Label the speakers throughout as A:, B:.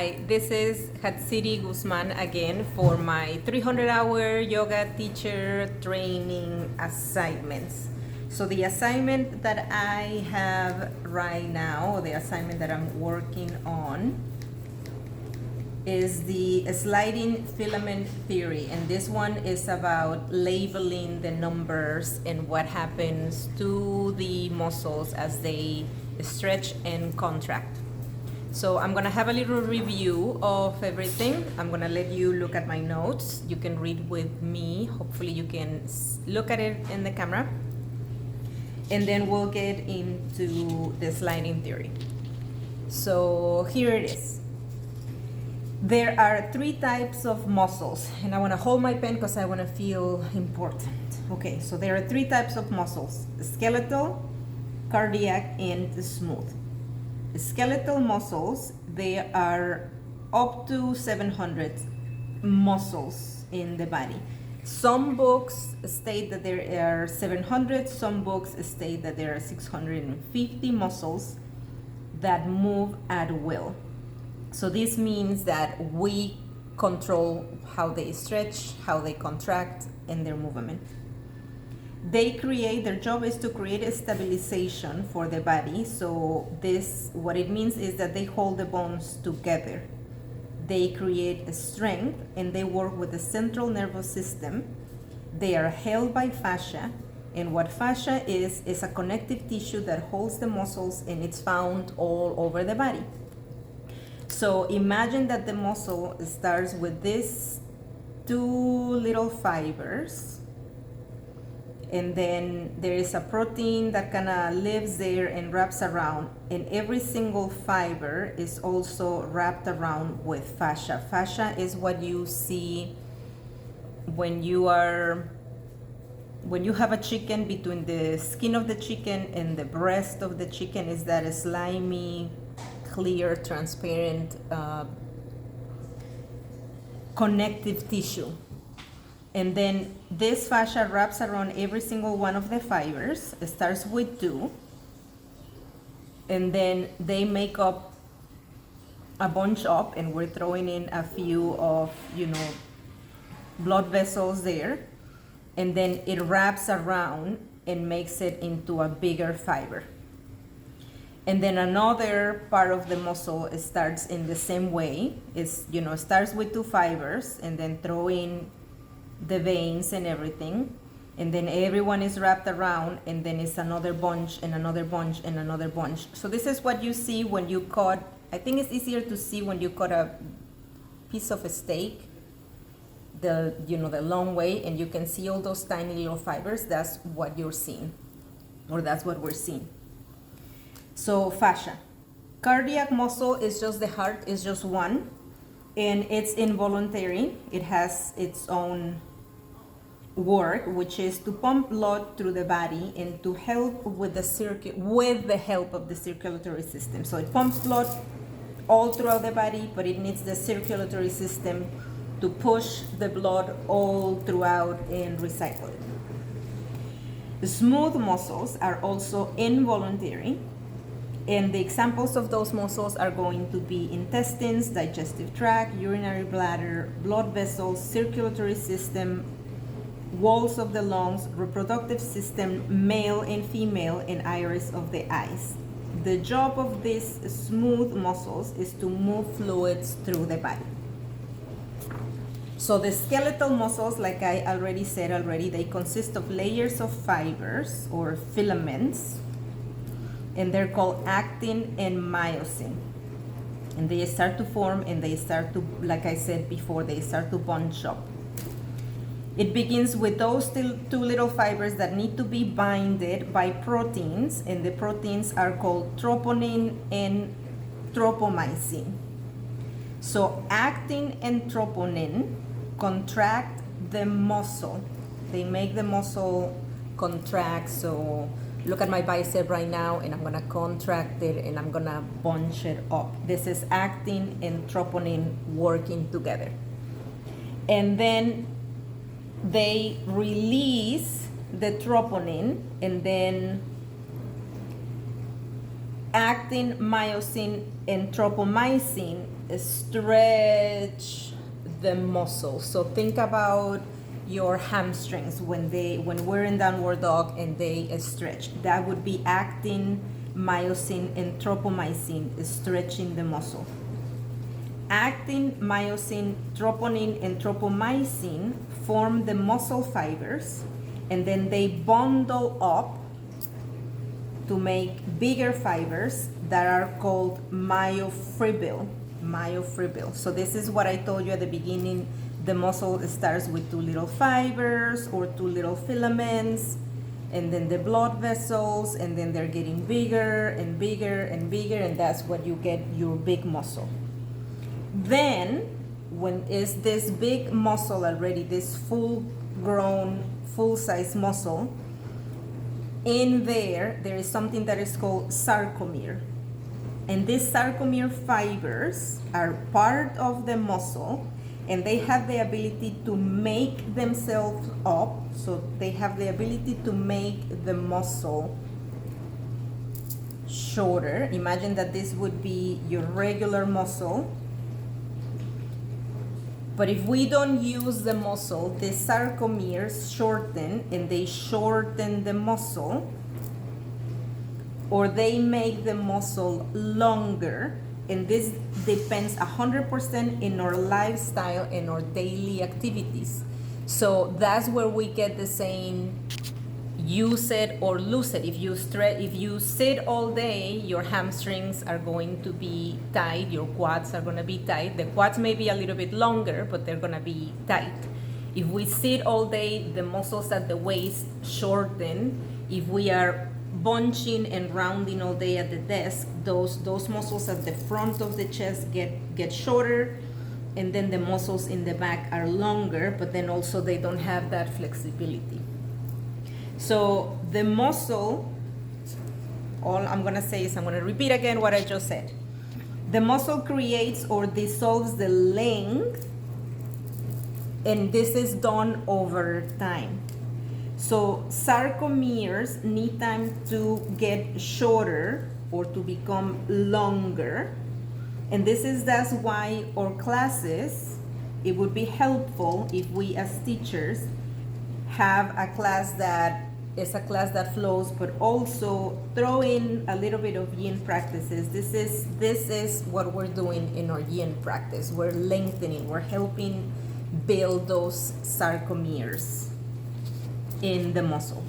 A: Hi, this is Jatziri Guzman again for my 300-hour yoga teacher training assignments. So the assignment that I have right now, or the assignment that I'm working on, is the sliding filament theory, and this one is about labeling the numbers and what happens to the muscles as they stretch and contract. So I'm gonna have a little review of everything. I'm gonna let you look at my notes. You can read with me. Hopefully you can look at it in the camera. And then we'll get into the sliding theory. So here it is. There are three types of muscles, and I wanna hold my pen because I wanna feel important. Okay, so there are three types of muscles: skeletal, cardiac, and smooth. Skeletal muscles, there are up to 700 muscles in the body. Some books state that there are 700, some books state that there are 650 muscles that move at will. So this means that we control how they stretch, how they contract, and their movement. Their job is to create a stabilization for the body. So what it means is that they hold the bones together. They create a strength, and they work with the central nervous system. They are held by fascia, and what fascia is a connective tissue that holds the muscles, and it's found all over the body. So imagine that the muscle starts with these two little fibers, and then there is a protein that kind of lives there and wraps around, and every single fiber is also wrapped around with fascia. Fascia is what you see when you have a chicken. Between the skin of the chicken and the breast of the chicken is that slimy, clear, transparent connective tissue. And then this fascia wraps around every single one of the fibers. It starts with two, and then they make up a bunch up, and we're throwing in a few of, blood vessels there, and then it wraps around and makes it into a bigger fiber. And then another part of the muscle starts in the same way. Starts with two fibers, and then throw in the veins and everything, and then everyone is wrapped around, and then it's another bunch and another bunch and another bunch. So this is what you see when you cut. I think it's easier to see when you cut a piece of a steak, the long way, and you can see all those tiny little fibers. That's what you're seeing, or that's what we're seeing. So fascia. Cardiac muscle is just the heart, is just one, and it's involuntary. It has its own work, which is to pump blood through the body and to help with the help of the circulatory system. So it pumps blood all throughout the body, but it needs the circulatory system to push the blood all throughout and recycle it. The smooth muscles are also involuntary, and the examples of those muscles are going to be intestines, digestive tract, urinary bladder, blood vessels, circulatory system, walls of the lungs, reproductive system, male and female, and iris of the eyes. The job of these smooth muscles is to move fluids through the body. So the skeletal muscles, like I already said, they consist of layers of fibers or filaments, and they're called actin and myosin. And they start to form, and they start to, like I said before, they start to bunch up. It begins with those two little fibers that need to be binded by proteins, and the proteins are called troponin and tropomysin. So actin and troponin contract the muscle. They make the muscle contract. So look at my bicep right now, and I'm gonna contract it, and I'm gonna bunch it up. This is actin and troponin working together. And then they release the troponin, and then actin, myosin, and tropomysin stretch the muscle. So think about your hamstrings when we're in downward dog and they stretch. That would be actin, myosin, and tropomysin stretching the muscle. Actin, myosin, troponin, and tropomysin form the muscle fibers, and then they bundle up to make bigger fibers that are called myofibril. So this is what I told you at the beginning. The muscle starts with 2 little fibers or 2 little filaments, and then the blood vessels, and then they're getting bigger and bigger and bigger, and that's what you get your big muscle. Then, when is this big muscle already, this full-grown, full-size muscle, in there is something that is called sarcomere. And these sarcomere fibers are part of the muscle, and they have the ability to make themselves up. So they have the ability to make the muscle shorter. Imagine that this would be your regular muscle. But if we don't use the muscle, the sarcomeres shorten, and they shorten the muscle, or they make the muscle longer. And this depends 100% in our lifestyle and our daily activities. So that's where we get the saying, use it or lose it. If you sit all day, your hamstrings are going to be tight, your quads are going to be tight. The quads may be a little bit longer, but they're going to be tight. If we sit all day, the muscles at the waist shorten. If we are bunching and rounding all day at the desk, those muscles at the front of the chest get shorter, and then the muscles in the back are longer, but then also they don't have that flexibility. So the muscle, all I'm gonna say is I'm gonna repeat again what I just said. The muscle creates or dissolves the length, and this is done over time. So sarcomeres need time to get shorter or to become longer. And that's why our classes, it would be helpful if we as teachers have a class that is a class that flows, but also throw in a little bit of yin practices. This is what we're doing in our yin practice. We're lengthening, we're helping build those sarcomeres in the muscle.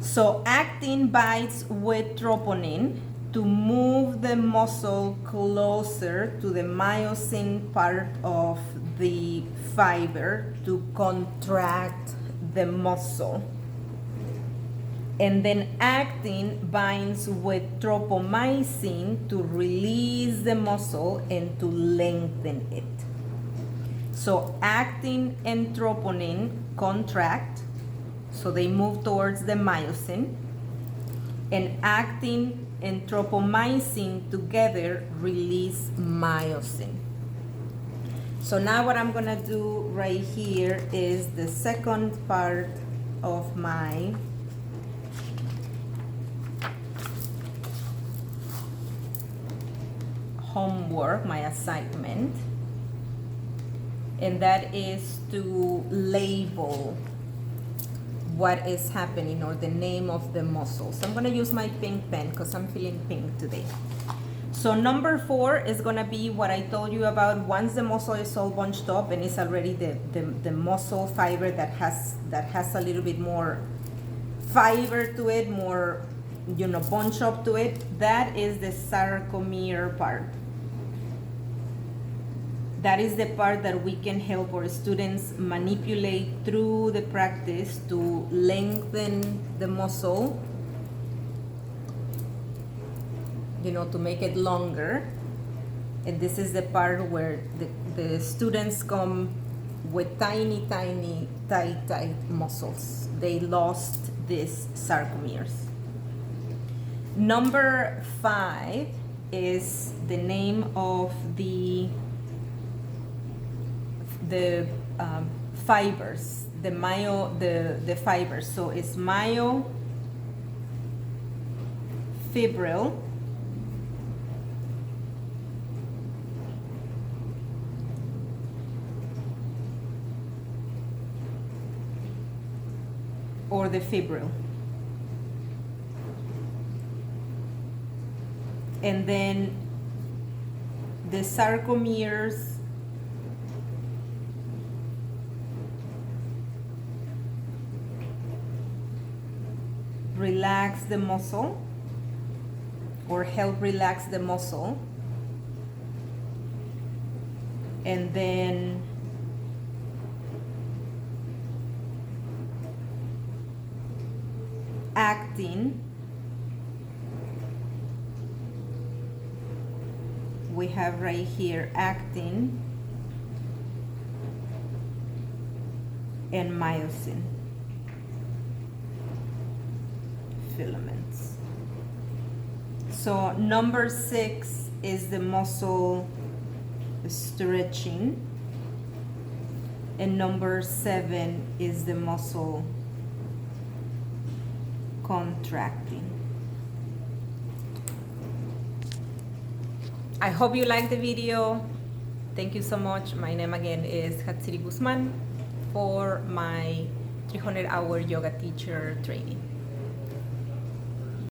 A: So actin binds with troponin to move the muscle closer to the myosin part of the fiber to contract the muscle. And then actin binds with tropomysin to release the muscle and to lengthen it. So actin and troponin contract, so they move towards the myosin, and actin and tropomysin together release myosin. So now what I'm gonna do right here is the second part of my homework, my assignment, and that is to label what is happening or the name of the muscle. So I'm gonna use my pink pen because I'm feeling pink today. So number 4 is gonna be what I told you about. Once the muscle is all bunched up and it's already the muscle fiber that has a little bit more fiber to it, more bunch up to it, that is the sarcomere part. That is the part that we can help our students manipulate through the practice to lengthen the muscle, to make it longer. And this is the part where the students come with tiny, tight muscles. They lost these sarcomeres. Number 5 is the name of the fibers, the fibers. So it's myofibril, or the fibril. And then the sarcomeres relax the muscle or help relax the muscle. And then actin, we have right here actin and myosin filaments. So number 6 is the muscle stretching, and number 7 is the muscle contracting. I hope you liked the video. Thank you so much. My name again is Jatziri Guzman for my 300-hour yoga teacher training.